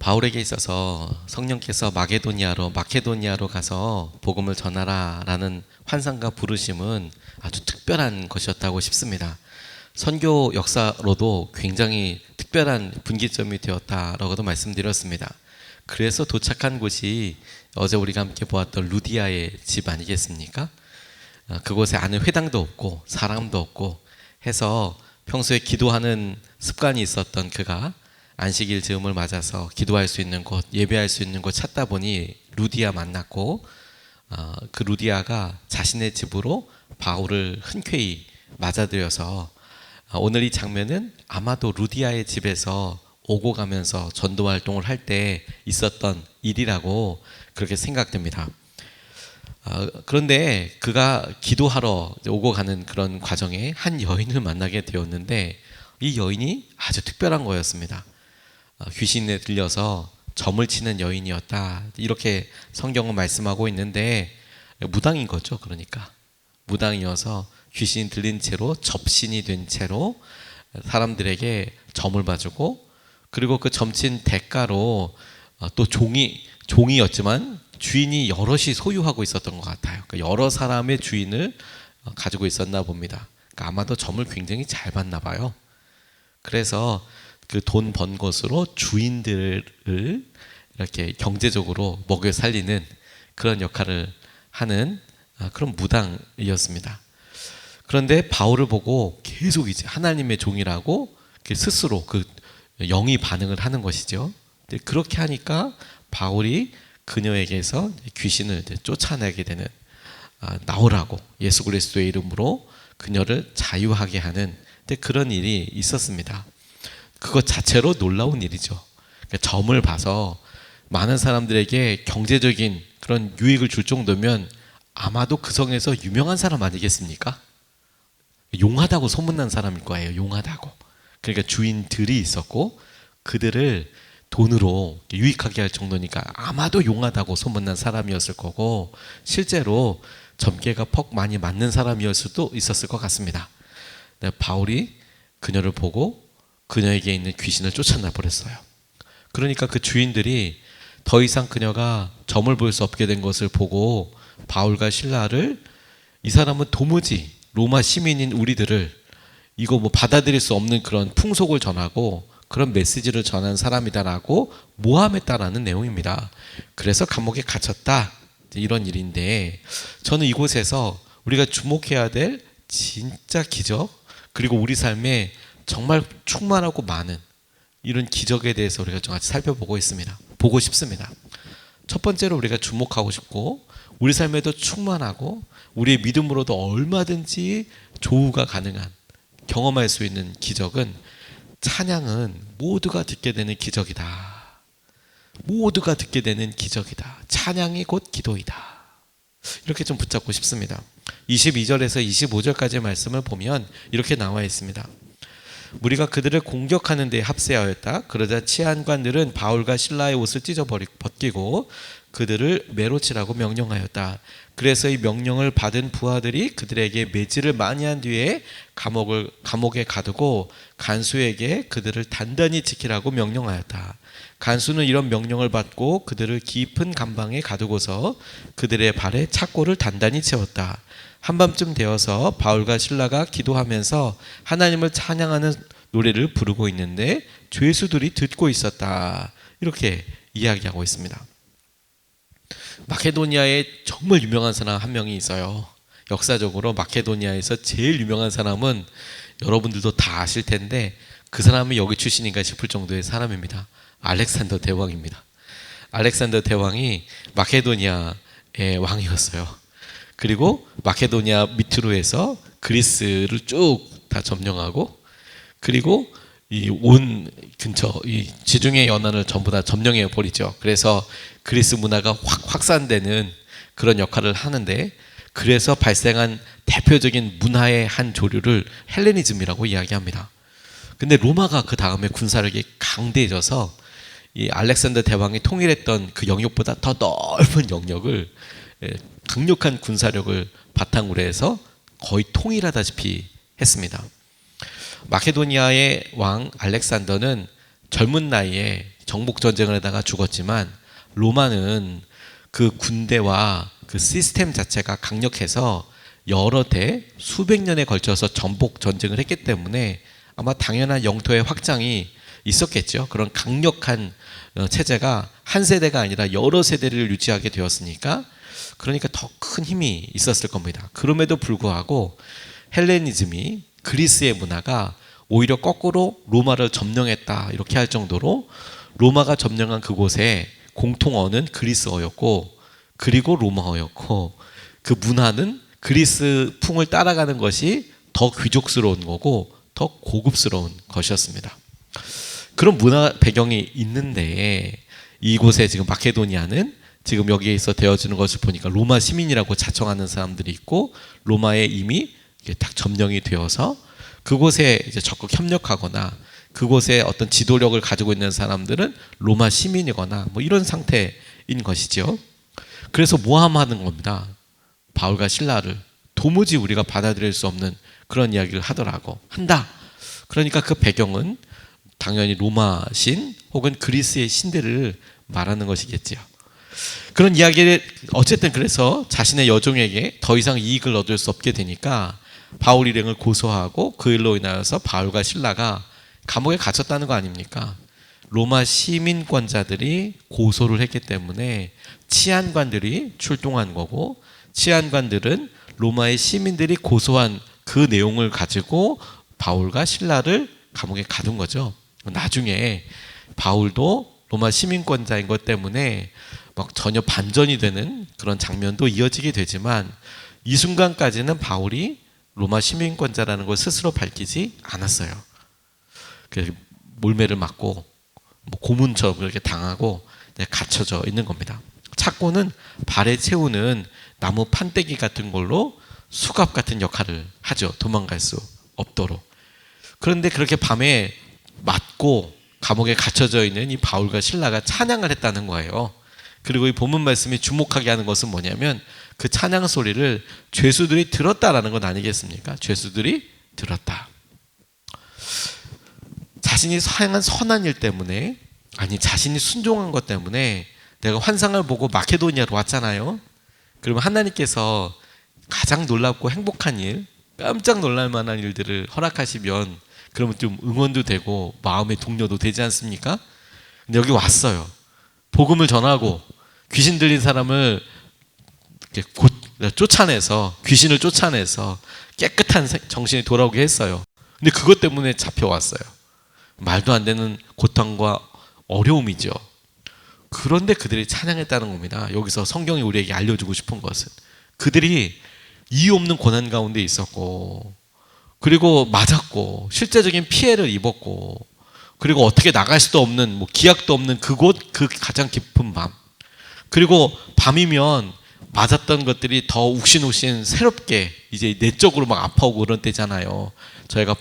바울에게 있어서 성령께서 마케도니아로 가서 복음을 전하라라는 환상과 부르심은 아주 특별한 것이었다고 싶습니다. 선교 역사로도 굉장히 특별한 분기점이 되었다라고도 말씀드렸습니다. 그래서 도착한 곳이 어제 우리가 함께 보았던 루디아의 집 아니겠습니까? 그곳에 아는 회당도 없고 사람도 없고 해서 평소에 기도하는 습관이 있었던 그가 안식일 즈음을 맞아서 기도할 수 있는 곳, 예배할 수 있는 곳 찾다 보니 루디아 만났고, 그 루디아가 자신의 집으로 바울을 흔쾌히 맞아들여서 오늘 이 장면은 아마도 루디아의 집에서 오고 가면서 전도 활동을 할 때 있었던 일이라고 그렇게 생각됩니다. 그런데 그가 기도하러 오고 가는 그런 과정에 한 여인을 만나게 되었는데 이 여인이 아주 특별한 거였습니다. 귀신에 들려서 점을 치는 여인이었다, 이렇게 성경은 말씀하고 있는데 무당인 거죠. 그러니까 무당이어서 귀신이 들린 채로 접신이 된 채로 사람들에게 점을 봐주고, 그리고 그 점친 대가로 또 종이었지만 주인이 여럿이 소유하고 있었던 것 같아요. 그러니까 여러 사람의 주인을 가지고 있었나 봅니다. 그러니까 아마도 점을 굉장히 잘 봤나 봐요. 그래서 그 돈 번 것으로 주인들을 이렇게 경제적으로 먹여 살리는 그런 역할을 하는 그런 무당이었습니다. 그런데 바울을 보고 계속 이제 하나님의 종이라고 스스로 그 영이 반응을 하는 것이죠. 그렇게 하니까 바울이 그녀에게서 귀신을 쫓아내게 되는, 나오라고 예수 그리스도의 이름으로 그녀를 자유하게 하는 그런 일이 있었습니다. 그것 자체로 놀라운 일이죠. 그러니까 점을 봐서 많은 사람들에게 경제적인 그런 유익을 줄 정도면 아마도 그 성에서 유명한 사람 아니겠습니까? 용하다고 소문난 사람일 거예요. 용하다고. 그러니까 주인들이 있었고 그들을 돈으로 유익하게 할 정도니까 아마도 용하다고 소문난 사람이었을 거고, 실제로 점괘가 퍽 많이 맞는 사람이었을 수도 있었을 것 같습니다. 바울이 그녀를 보고 그녀에게 있는 귀신을 쫓아내 버렸어요. 그러니까 그 주인들이 더 이상 그녀가 점을 볼 수 없게 된 것을 보고 바울과 실라를, 이 사람은 도무지 로마 시민인 우리들을 이거 받아들일 수 없는 그런 풍속을 전하고 그런 메시지를 전한 사람이다라고 모함했다라는 내용입니다. 그래서 감옥에 갇혔다, 이런 일인데, 저는 이곳에서 우리가 주목해야 될 진짜 기적, 그리고 우리 삶에 정말 충만하고 많은 이런 기적에 대해서 우리가 좀 같이 보고 싶습니다. 첫 번째로 우리가 주목하고 싶고 우리 삶에도 충만하고 우리의 믿음으로도 얼마든지 조우가 가능한, 경험할 수 있는 기적은, 찬양은 모두가 듣게 되는 기적이다. 모두가 듣게 되는 기적이다. 찬양이 곧 기도이다. 이렇게 좀 붙잡고 싶습니다. 22절에서 25절까지의 말씀을 보면 이렇게 나와 있습니다. 무리가 그들을 공격하는 데 합세하였다. 그러자 치안관들은 바울과 실라의 옷을 찢어 벗기고 그들을 매로치라고 명령하였다. 그래서 이 명령을 받은 부하들이 그들에게 매질을 많이 한 뒤에 감옥에 가두고 간수에게 그들을 단단히 지키라고 명령하였다. 간수는 이런 명령을 받고 그들을 깊은 감방에 가두고서 그들의 발에 착고를 단단히 채웠다. 한밤쯤 되어서 바울과 실라가 기도하면서 하나님을 찬양하는 노래를 부르고 있는데 죄수들이 듣고 있었다. 이렇게 이야기하고 있습니다. 마케도니아에 정말 유명한 사람 한 명이 있어요. 역사적으로 마케도니아에서 제일 유명한 사람은 여러분들도 다 아실 텐데 그 사람이 여기 출신인가 싶을 정도의 사람입니다. 알렉산더 대왕입니다. 알렉산더 대왕이 마케도니아의 왕이었어요. 그리고 마케도니아 밑으로 해서 그리스를 쭉 다 점령하고, 그리고 이 온 근처 이 지중해 연안을 전부 다 점령해 버리죠. 그래서 그리스 문화가 확 확산되는 그런 역할을 하는데, 그래서 발생한 대표적인 문화의 한 조류를 헬레니즘이라고 이야기합니다. 근데 로마가 그 다음에 군사력이 강대해져서 이 알렉산더 대왕이 통일했던 그 영역보다 더 넓은 영역을 강력한 군사력을 바탕으로 해서 거의 통일하다시피 했습니다. 마케도니아의 왕 알렉산더는 젊은 나이에 정복 전쟁을 하다가 죽었지만 로마는 그 군대와 그 시스템 자체가 강력해서 여러 대 수백 년에 걸쳐서 정복 전쟁을 했기 때문에 아마 당연한 영토의 확장이 있었겠죠. 그런 강력한 체제가 한 세대가 아니라 여러 세대를 유지하게 되었으니까 그러니까 더 큰 힘이 있었을 겁니다. 그럼에도 불구하고 헬레니즘이 그리스의 문화가 오히려 거꾸로 로마를 점령했다 이렇게 할 정도로 로마가 점령한 그곳에 공통어는 그리스어였고 그리고 로마어였고 그 문화는 그리스 풍을 따라가는 것이 더 귀족스러운 거고 더 고급스러운 것이었습니다. 그런 문화 배경이 있는데 이곳에 지금 마케도니아는 지금 여기에서 되어지는 것을 보니까 로마 시민이라고 자청하는 사람들이 있고 로마에 이미 딱 점령이 되어서 그곳에 이제 적극 협력하거나 그곳에 어떤 지도력을 가지고 있는 사람들은 로마 시민이거나 뭐 이런 상태인 것이죠. 그래서 모함하는 겁니다. 바울과 실라를 도무지 우리가 받아들일 수 없는 그런 이야기를 한다. 그러니까 그 배경은 당연히 로마 신 혹은 그리스의 신들을 말하는 것이겠지요. 그런 이야기를 어쨌든 그래서 자신의 여종에게 더 이상 이익을 얻을 수 없게 되니까 바울 일행을 고소하고 그 일로 인하여서 바울과 실라가 감옥에 갇혔다는 거 아닙니까? 로마 시민권자들이 고소를 했기 때문에 치안관들이 출동한 거고 치안관들은 로마의 시민들이 고소한 그 내용을 가지고 바울과 실라를 감옥에 가둔 거죠. 나중에 바울도 로마 시민권자인 것 때문에 막 전혀 반전이 되는 그런 장면도 이어지게 되지만 이 순간까지는 바울이 로마 시민권자라는 걸 스스로 밝히지 않았어요. 그래서 몰매를 맞고 고문처럼 그렇게 당하고 갇혀져 있는 겁니다. 착고는 발에 채우는 나무 판때기 같은 걸로 수갑 같은 역할을 하죠. 도망갈 수 없도록. 그런데 그렇게 밤에 맞고 감옥에 갇혀져 있는 이 바울과 실라가 찬양을 했다는 거예요. 그리고 이 본문 말씀이 주목하게 하는 것은 뭐냐면 그 찬양 소리를 죄수들이 들었다라는 건 아니겠습니까? 죄수들이 들었다. 자신이 행한 선한 일 때문에 아니 자신이 순종한 것 때문에 내가 환상을 보고 마케도니아로 왔잖아요. 그러면 하나님께서 가장 놀랍고 행복한 일, 깜짝 놀랄 만한 일들을 허락하시면 그러면 좀 응원도 되고 마음의 동료도 되지 않습니까? 근데 여기 왔어요. 복음을 전하고 귀신 들린 사람을 쫓아내서 귀신을 쫓아내서 깨끗한 정신이 돌아오게 했어요. 근데 그것 때문에 잡혀왔어요. 말도 안 되는 고통과 어려움이죠. 그런데 그들이 찬양했다는 겁니다. 여기서 성경이 우리에게 알려주고 싶은 것은 그들이 이유 없는 고난 가운데 있었고 그리고 맞았고 실제적인 피해를 입었고 그리고 어떻게 나갈 수도 없는 기약도 없는 그곳 그 가장 깊은 밤 그리고 밤이면 맞았던 것들이 더 욱신욱신 새롭게 이제 내적으로 막 아파오고 그런 때잖아요. 저희가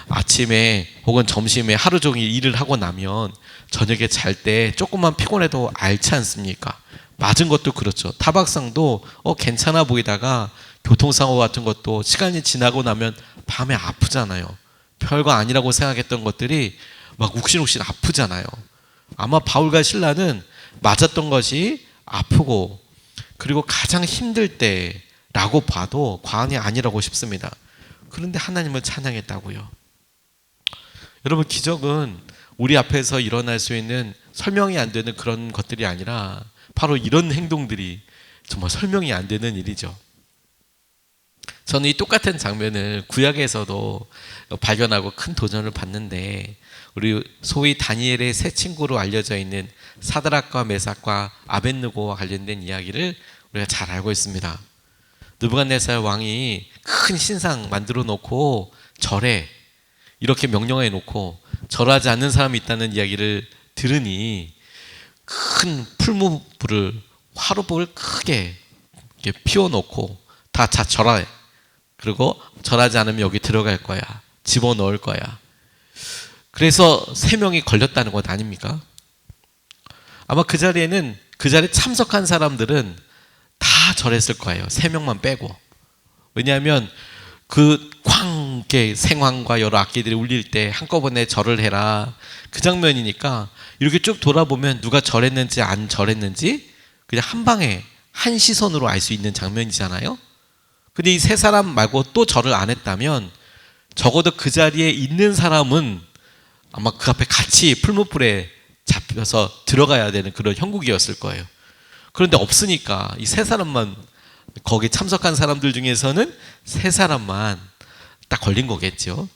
아침에 혹은 점심에 하루 종일 일을 하고 나면 저녁에 잘 때 조금만 피곤해도 앓지 않습니까? 맞은 것도 그렇죠. 타박상도 괜찮아 보이다가 교통사고 같은 것도 시간이 지나고 나면 밤에 아프잖아요. 별거 아니라고 생각했던 것들이 막 욱신욱신 아프잖아요. 아마 바울과 실라는 맞았던 것이 아프고 그리고 가장 힘들 때라고 봐도 과언이 아니라고 싶습니다. 그런데 하나님을 찬양했다고요. 여러분 기적은 우리 앞에서 일어날 수 있는 설명이 안 되는 그런 것들이 아니라 바로 이런 행동들이 정말 설명이 안 되는 일이죠. 저는 이 똑같은 장면을 구약에서도 발견하고 큰 도전을 받는데 우리 소위 다니엘의 세 친구로 알려져 있는 사드락과 메삭과 아벳느고와 관련된 이야기를 우리가 잘 알고 있습니다. 느부갓네살 왕이 큰 신상 만들어 놓고 절해 이렇게 명령해 놓고 절하지 않는 사람이 있다는 이야기를 들으니 큰 풀무불을 화로불을 크게 이렇게 피워놓고 다 절하해. 그리고 절하지 않으면 여기 들어갈 거야. 집어넣을 거야. 그래서 3명이 걸렸다는 것 아닙니까? 아마 그 자리에 참석한 사람들은 다 절했을 거예요. 3명만 빼고. 왜냐하면 그 쾅 함께 생황과 여러 악기들이 울릴 때 한꺼번에 절을 해라. 그 장면이니까 이렇게 쭉 돌아보면 누가 절했는지 안 절했는지 그냥 한 방에 한 시선으로 알 수 있는 장면이잖아요. 근데 이 세 사람 말고 또 절을 안 했다면 적어도 그 자리에 있는 사람은 아마 그 앞에 같이 풀무불에 잡혀서 들어가야 되는 그런 형국이었을 거예요. 그런데 없으니까 이 세 사람만, 거기 참석한 사람들 중에서는 세 사람만 딱 걸린 거겠죠.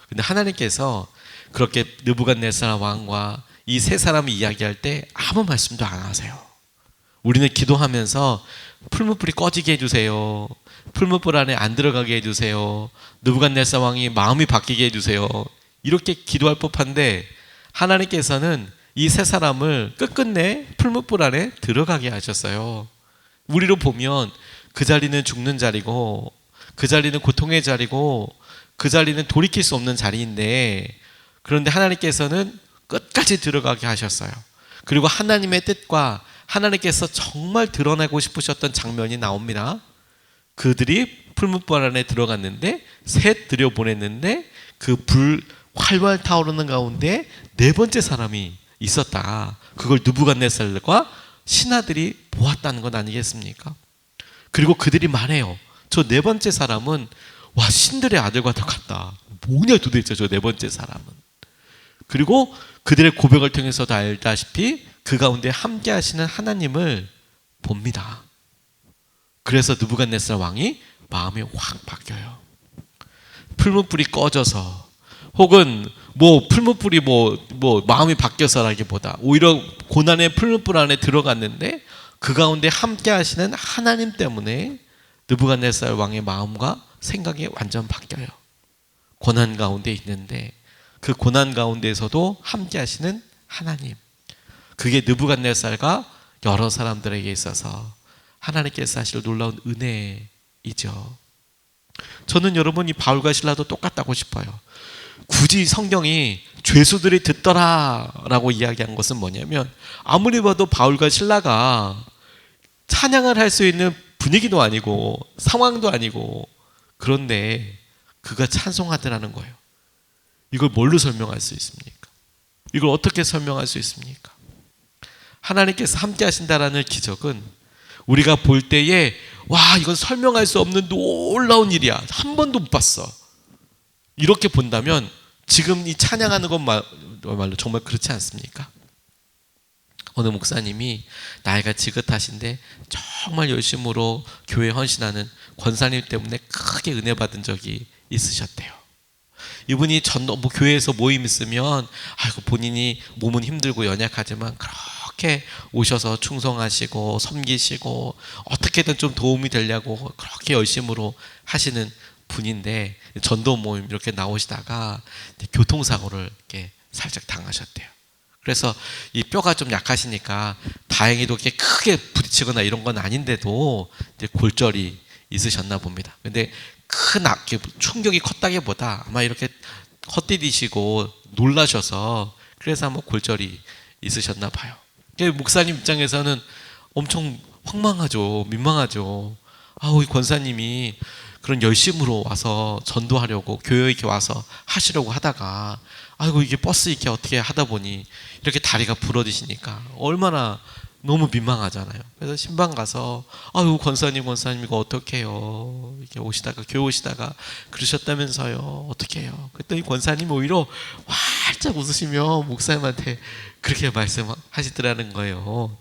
근데 하나님께서 그렇게 느부갓네살 왕과 이 세 사람이 이야기할 때 아무 말씀도 안 하세요. 우리는 기도하면서 풀무불이 꺼지게 해주세요. 풀무불 안에 안 들어가게 해주세요. 느부갓네살 왕이 마음이 바뀌게 해주세요. 이렇게 기도할 법한데 하나님께서는 이 세 사람을 끝끝내 풀무불 안에 들어가게 하셨어요. 우리로 보면 그 자리는 죽는 자리고 그 자리는 고통의 자리고 그 자리는 돌이킬 수 없는 자리인데, 그런데 하나님께서는 끝까지 들어가게 하셨어요. 그리고 하나님의 뜻과 하나님께서 정말 드러내고 싶으셨던 장면이 나옵니다. 그들이 풀무불 안에 들어갔는데 셋 들여보냈는데 그 불 활활 타오르는 가운데 네 번째 사람이 있었다. 그걸 느부갓네살과 신하들이 보았다는 것 아니겠습니까? 그리고 그들이 말해요. 저 네 번째 사람은 와, 신들의 아들과 같다. 뭐냐 도대체 저 네 번째 사람은. 그리고 그들의 고백을 통해서도 알다시피 그 가운데 함께 하시는 하나님을 봅니다. 그래서 느부갓네살 왕이 마음이 확 바뀌어요. 풀무불이 꺼져서 혹은 풀무불이 마음이 바뀌어서라기보다 오히려 고난의 풀무불 안에 들어갔는데 그 가운데 함께 하시는 하나님 때문에 느부갓네살 왕의 마음과 생각이 완전 바뀌어요. 고난 가운데 있는데 그 고난 가운데에서도 함께 하시는 하나님, 그게 느부갓네살과 여러 사람들에게 있어서 하나님께서 하실 놀라운 은혜이죠. 저는 여러분이 바울과 실라도 똑같다고 싶어요. 굳이 성경이 죄수들이 듣더라라고 이야기한 것은 뭐냐면, 아무리 봐도 바울과 실라가 찬양을 할 수 있는 분위기도 아니고 상황도 아니고, 그런데 그가 찬송하더라는 거예요. 이걸 뭘로 설명할 수 있습니까? 이걸 어떻게 설명할 수 있습니까? 하나님께서 함께 하신다라는 기적은 우리가 볼 때에 와, 이건 설명할 수 없는 놀라운 일이야, 한 번도 못 봤어, 이렇게 본다면 지금 이 찬양하는 것말로 정말 그렇지 않습니까? 어느 목사님이 나이가 지긋하신데 정말 열심으로 교회 헌신하는 권사님 때문에 크게 은혜 받은 적이 있으셨대요. 이분이 교회에서 모임 있으면 본인이 몸은 힘들고 연약하지만 그렇게 오셔서 충성하시고 섬기시고 어떻게든 좀 도움이 되려고 그렇게 열심으로 하시는 분인데, 전도 모임 이렇게 나오시다가 교통사고를 이렇게 살짝 당하셨대요. 그래서 이 뼈가 좀 약하시니까 다행히도 이렇게 크게 부딪히거나 이런 건 아닌데도 이제 골절이 있으셨나 봅니다. 근데 큰 충격이 컸다기보다 아마 이렇게 헛디디시고 놀라셔서 그래서 아마 골절이 있으셨나 봐요. 목사님 입장에서는 엄청 황망하죠, 민망하죠. 이 권사님이 그런 열심으로 와서 전도하려고 교회 이렇게 와서 하시려고 하다가 이게 버스 이렇게 어떻게 하다 보니 이렇게 다리가 부러지시니까 얼마나 너무 민망하잖아요. 그래서 신방 가서 권사님 이거 어떻게 해요, 이렇게 오시다가 교회 오시다가 그러셨다면서요, 어떻게 해요? 그랬더니 권사님 오히려 활짝 웃으시며 목사님한테 그렇게 말씀하시더라는 거예요.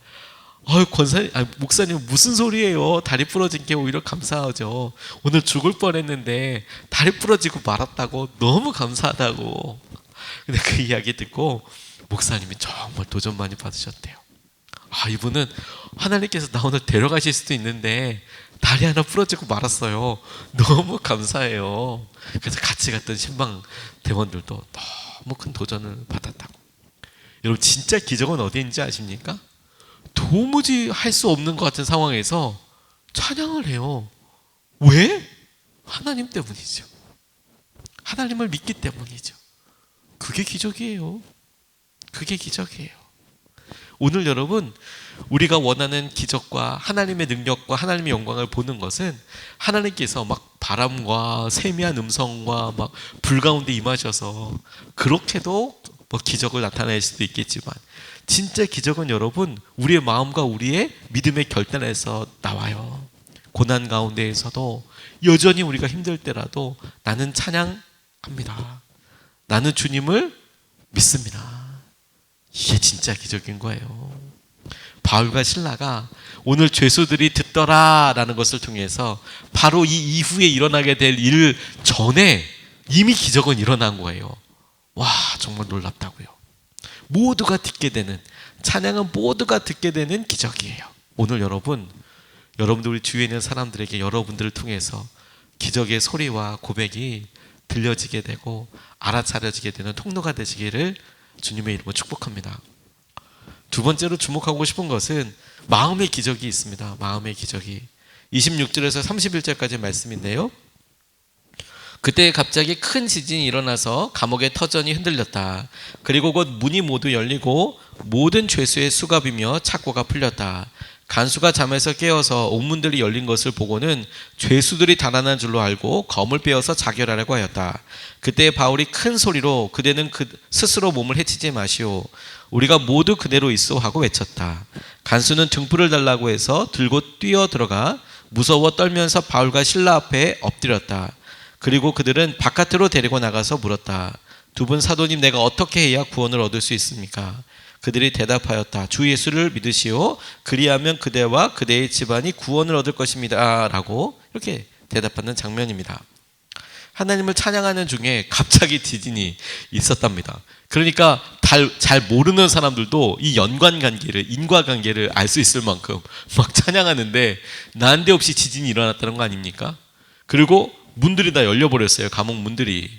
목사님 무슨 소리예요? 다리 부러진 게 오히려 감사하죠. 오늘 죽을 뻔했는데 다리 부러지고 말았다고, 너무 감사하다고. 근데 그 이야기 듣고 목사님이 정말 도전 많이 받으셨대요. 이분은 하나님께서 나 오늘 데려가실 수도 있는데 다리 하나 부러지고 말았어요. 너무 감사해요. 그래서 같이 갔던 신방 대원들도 너무 큰 도전을 받았다고. 여러분, 진짜 기적은 어디인지 아십니까? 도무지 할 수 없는 것 같은 상황에서 찬양을 해요. 왜? 하나님 때문이죠. 하나님을 믿기 때문이죠. 그게 기적이에요. 그게 기적이에요. 오늘 여러분, 우리가 원하는 기적과 하나님의 능력과 하나님의 영광을 보는 것은 하나님께서 막 바람과 세미한 음성과 막 불 가운데 임하셔서 그렇게도 뭐 기적을 나타낼 수도 있겠지만, 진짜 기적은 여러분 우리의 마음과 우리의 믿음의 결단에서 나와요. 고난 가운데에서도 여전히 우리가 힘들 때라도 나는 찬양합니다. 나는 주님을 믿습니다. 이게 진짜 기적인 거예요. 바울과 실라가 오늘 죄수들이 듣더라라는 것을 통해서 바로 이 이후에 일어나게 될 일 전에 이미 기적은 일어난 거예요. 와, 정말 놀랍다고요. 모두가 듣게 되는, 찬양은 모두가 듣게 되는 기적이에요. 오늘 여러분들 우리 주위에 있는 사람들에게 여러분들을 통해서 기적의 소리와 고백이 들려지게 되고 알아차려지게 되는 통로가 되시기를 주님의 이름으로 축복합니다. 두 번째로 주목하고 싶은 것은 마음의 기적이 있습니다. 마음의 기적이 26절에서 31절까지 말씀인데요. 그때 갑자기 큰 지진이 일어나서 감옥의 터전이 흔들렸다. 그리고 곧 문이 모두 열리고 모든 죄수의 수갑이며 착고가 풀렸다. 간수가 잠에서 깨어서 옥문들이 열린 것을 보고는 죄수들이 달아난 줄로 알고 검을 빼어서 자결하려고 하였다. 그때 바울이 큰 소리로 그대는 스스로 몸을 해치지 마시오. 우리가 모두 그대로 있어 하고 외쳤다. 간수는 등불을 달라고 해서 들고 뛰어 들어가 무서워 떨면서 바울과 실라 앞에 엎드렸다. 그리고 그들은 바깥으로 데리고 나가서 물었다. 두 분 사도님, 내가 어떻게 해야 구원을 얻을 수 있습니까? 그들이 대답하였다. 주 예수를 믿으시오. 그리하면 그대와 그대의 집안이 구원을 얻을 것입니다. 라고 이렇게 대답하는 장면입니다. 하나님을 찬양하는 중에 갑자기 지진이 있었답니다. 그러니까 잘 모르는 사람들도 이 연관관계를, 인과관계를 알 수 있을 만큼 막 찬양하는데 난데없이 지진이 일어났다는 거 아닙니까? 그리고 문들이 다 열려버렸어요. 감옥 문들이.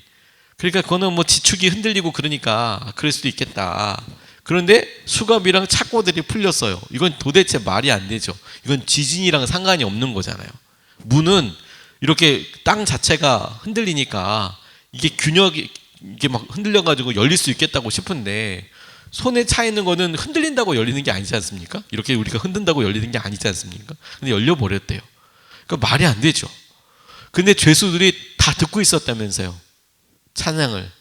그러니까 그거는 뭐 지축이 흔들리고 그러니까 그럴 수도 있겠다. 그런데 수갑이랑 착고들이 풀렸어요. 이건 도대체 말이 안 되죠. 이건 지진이랑 상관이 없는 거잖아요. 문은 이렇게 땅 자체가 흔들리니까 이게 균형이 이게 막 흔들려가지고 열릴 수 있겠다고 싶은데, 손에 차 있는 거는 흔들린다고 열리는 게 아니지 않습니까? 이렇게 우리가 흔든다고 열리는 게 아니지 않습니까? 근데 열려버렸대요. 그러니까 말이 안 되죠. 근데 죄수들이 다 듣고 있었다면서요, 찬양을.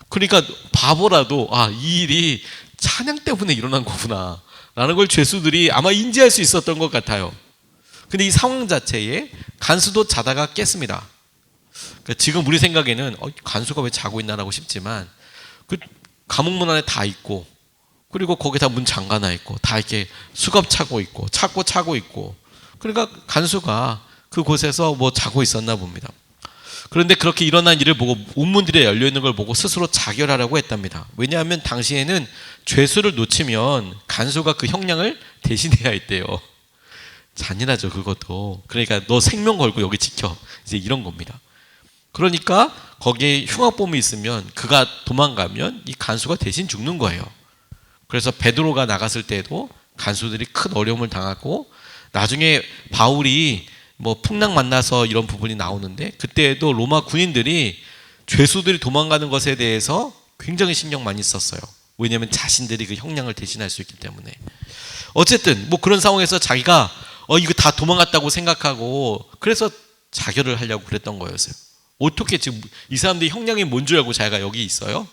그러니까 바보라도 이 일이 찬양 때문에 일어난 거구나 라는 걸 죄수들이 아마 인지할 수 있었던 것 같아요. 근데 이 상황 자체에 간수도 자다가 깼습니다. 그러니까 지금 우리 생각에는 간수가 왜 자고 있나라고 싶지만, 그 감옥문 안에 다 있고, 그리고 거기 다 문 잠가놔 있고, 다 이렇게 수갑 차고 있고, 착고 차고 있고, 그러니까 간수가 그곳에서 뭐 자고 있었나 봅니다. 그런데 그렇게 일어난 일을 보고 옥문들이 열려있는 걸 보고 스스로 자결하려고 했답니다. 왜냐하면 당시에는 죄수를 놓치면 간수가 그 형량을 대신해야 했대요. 잔인하죠, 그것도. 그러니까 너 생명 걸고 여기 지켜, 이제 이런 겁니다. 그러니까 거기에 흉악범이 있으면 그가 도망가면 이 간수가 대신 죽는 거예요. 그래서 베드로가 나갔을 때도 간수들이 큰 어려움을 당하고, 나중에 바울이 뭐 풍랑 만나서 이런 부분이 나오는데, 그때에도 로마 군인들이 죄수들이 도망가는 것에 대해서 굉장히 신경 많이 썼어요. 왜냐하면 자신들이 그 형량을 대신할 수 있기 때문에. 어쨌든 뭐 그런 상황에서 자기가 이거 다 도망갔다고 생각하고, 그래서 자결을 하려고 그랬던 거였어요. 어떻게 지금 이 사람들이 형량이 뭔 줄 알고 자기가 여기 있어요?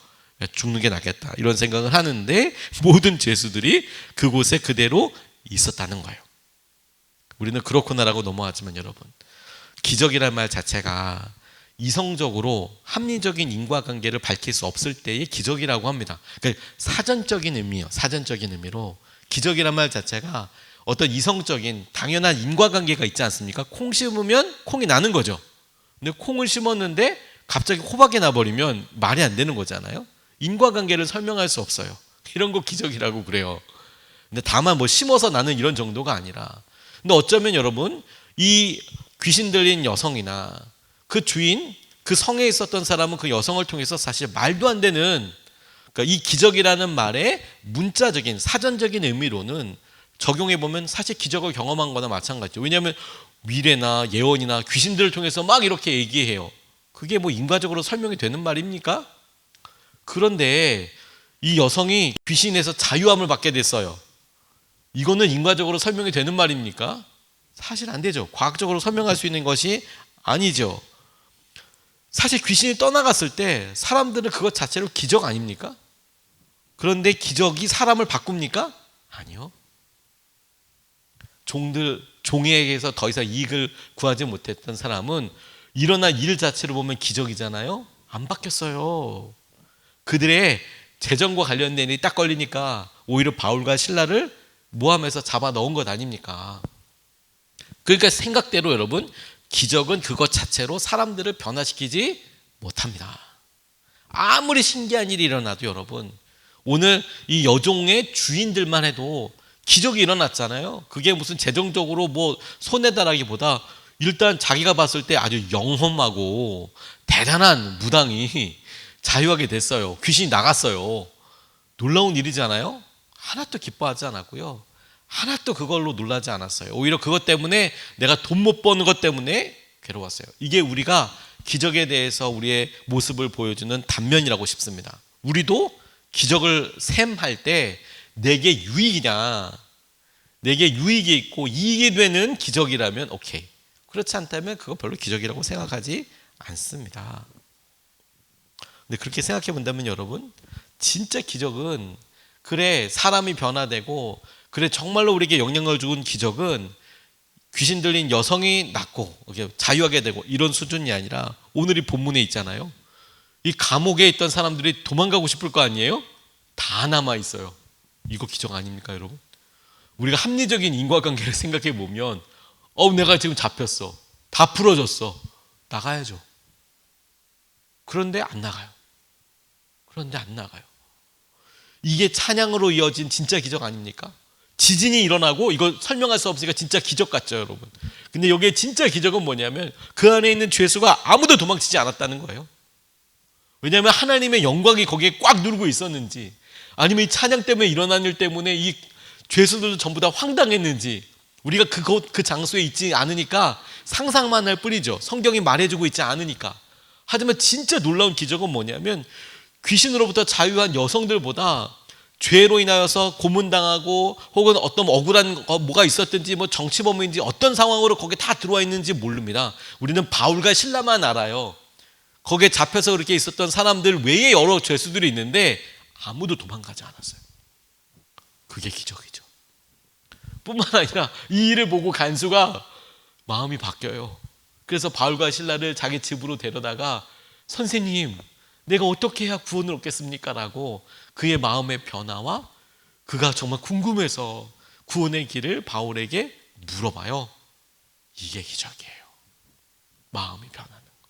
죽는 게 낫겠다 이런 생각을 하는데, 모든 죄수들이 그곳에 그대로 있었다는 거예요. 우리는 그렇구나라고 넘어가지만 여러분, 기적이라는 말 자체가 이성적으로 합리적인 인과관계를 밝힐 수 없을 때의 기적이라고 합니다. 그러니까 사전적인 의미요. 사전적인 의미로 기적이라는 말 자체가 어떤 이성적인 당연한 인과관계가 있지 않습니까? 콩 심으면 콩이 나는 거죠. 근데 콩을 심었는데 갑자기 호박이 나버리면 말이 안 되는 거잖아요. 인과관계를 설명할 수 없어요. 이런 거 기적이라고 그래요. 근데 다만 뭐 심어서 나는 이런 정도가 아니라, 근데 어쩌면 여러분, 이 귀신 들린 여성이나 그 주인, 그 성에 있었던 사람은 그 여성을 통해서 사실 말도 안 되는, 그러니까 이 기적이라는 말의 문자적인 사전적인 의미로는 적용해보면 사실 기적을 경험한 거나 마찬가지죠. 왜냐하면 미래나 예언이나 귀신들을 통해서 막 이렇게 얘기해요. 그게 뭐 인과적으로 설명이 되는 말입니까? 그런데 이 여성이 귀신에서 자유함을 받게 됐어요. 이거는 인과적으로 설명이 되는 말입니까? 사실 안 되죠. 과학적으로 설명할 수 있는 것이 아니죠. 사실 귀신이 떠나갔을 때 사람들은 그것 자체로 기적 아닙니까? 그런데 기적이 사람을 바꿉니까? 아니요. 종에게서 더 이상 이익을 구하지 못했던 사람은 일어난 일 자체로 보면 기적이잖아요. 안 바뀌었어요. 그들의 재정과 관련된 일이 딱 걸리니까 오히려 바울과 실라를 모함해서 잡아 넣은 것 아닙니까? 그러니까 생각대로 여러분, 기적은 그것 자체로 사람들을 변화시키지 못합니다. 아무리 신기한 일이 일어나도 여러분, 오늘 이 여종의 주인들만 해도 기적이 일어났잖아요. 그게 무슨 재정적으로 뭐 손해다라기보다 일단 자기가 봤을 때 아주 영험하고 대단한 무당이 자유하게 됐어요. 귀신이 나갔어요. 놀라운 일이잖아요. 하나도 기뻐하지 않았고요. 하나도 그걸로 놀라지 않았어요. 오히려 그것 때문에 내가 돈 못 버는 것 때문에 괴로웠어요. 이게 우리가 기적에 대해서 우리의 모습을 보여주는 단면이라고 싶습니다. 우리도 기적을 셈할 때 내게 유익이냐, 내게 유익이 있고 이익이 되는 기적이라면 오케이. 그렇지 않다면 그거 별로 기적이라고 생각하지 않습니다. 근데 그렇게 생각해 본다면 여러분, 진짜 기적은, 그래 사람이 변화되고 그래 정말로 우리에게 영향을 준 기적은 귀신 들린 여성이 낫고 자유하게 되고 이런 수준이 아니라 오늘 이 본문에 있잖아요. 이 감옥에 있던 사람들이 도망가고 싶을 거 아니에요? 다 남아 있어요. 이거 기적 아닙니까 여러분? 우리가 합리적인 인과관계를 생각해 보면 내가 지금 잡혔어. 다 풀어졌어. 나가야죠. 그런데 안 나가요. 이게 찬양으로 이어진 진짜 기적 아닙니까? 지진이 일어나고 이거 설명할 수 없으니까 진짜 기적 같죠 여러분. 근데 여기에 진짜 기적은 뭐냐면 그 안에 있는 죄수가 아무도 도망치지 않았다는 거예요. 왜냐하면 하나님의 영광이 거기에 꽉 누르고 있었는지, 아니면 이 찬양 때문에 일어난 일 때문에 이 죄수들도 전부 다 황당했는지, 우리가 그 장소에 있지 않으니까 상상만 할 뿐이죠. 성경이 말해주고 있지 않으니까. 하지만 진짜 놀라운 기적은 뭐냐면 귀신으로부터 자유한 여성들보다 죄로 인하여서 고문당하고 혹은 어떤 억울한 뭐가 있었든지 뭐 정치범인지 어떤 상황으로 거기에 다 들어와 있는지 모릅니다. 우리는 바울과 실라만 알아요. 거기에 잡혀서 그렇게 있었던 사람들 외에 여러 죄수들이 있는데 아무도 도망가지 않았어요. 그게 기적이죠. 뿐만 아니라 이 일을 보고 간수가 마음이 바뀌어요. 그래서 바울과 실라를 자기 집으로 데려다가 선생님, 내가 어떻게 해야 구원을 얻겠습니까? 라고 그의 마음의 변화와 그가 정말 궁금해서 구원의 길을 바울에게 물어봐요. 이게 기적이에요. 마음이 변하는 거.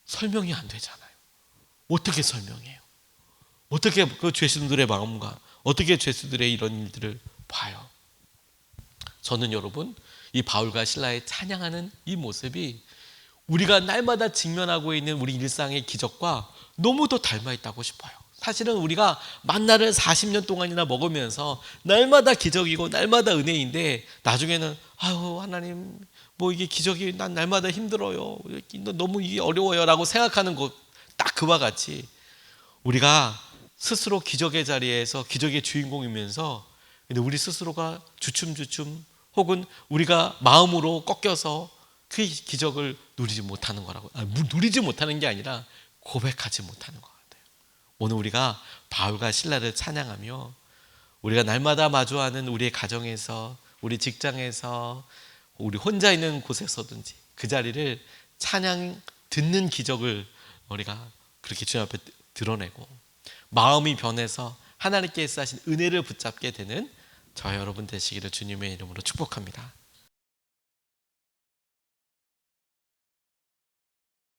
설명이 안 되잖아요. 어떻게 설명해요? 어떻게 그 죄수들의 마음과 어떻게 죄수들의 이런 일들을 봐요? 저는 여러분, 이 바울과 실라의 찬양하는 이 모습이 우리가 날마다 직면하고 있는 우리 일상의 기적과 너무 더 닮아 있다고 싶어요. 사실은 우리가 만나를 40년 동안이나 먹으면서 날마다 기적이고 날마다 은혜인데 나중에는 아유 하나님 뭐 이게 기적이 난 날마다 힘들어요. 너무 이게 어려워요 라고 생각하는 것 딱 그와 같이 우리가 스스로 기적의 자리에서 기적의 주인공이면서 근데 우리 스스로가 주춤주춤 혹은 우리가 마음으로 꺾여서 그 기적을 누리지 못하는 거라고. 누리지 못하는 게 아니라 고백하지 못하는 것 같아요. 오늘 우리가 바울과 실라를 찬양하며 우리가 날마다 마주하는 우리의 가정에서, 우리 직장에서, 우리 혼자 있는 곳에서든지 그 자리를 찬양 듣는 기적을 우리가 그렇게 주님 앞에 드러내고 마음이 변해서 하나님께서 하신 은혜를 붙잡게 되는 저 여러분 되시기를 주님의 이름으로 축복합니다.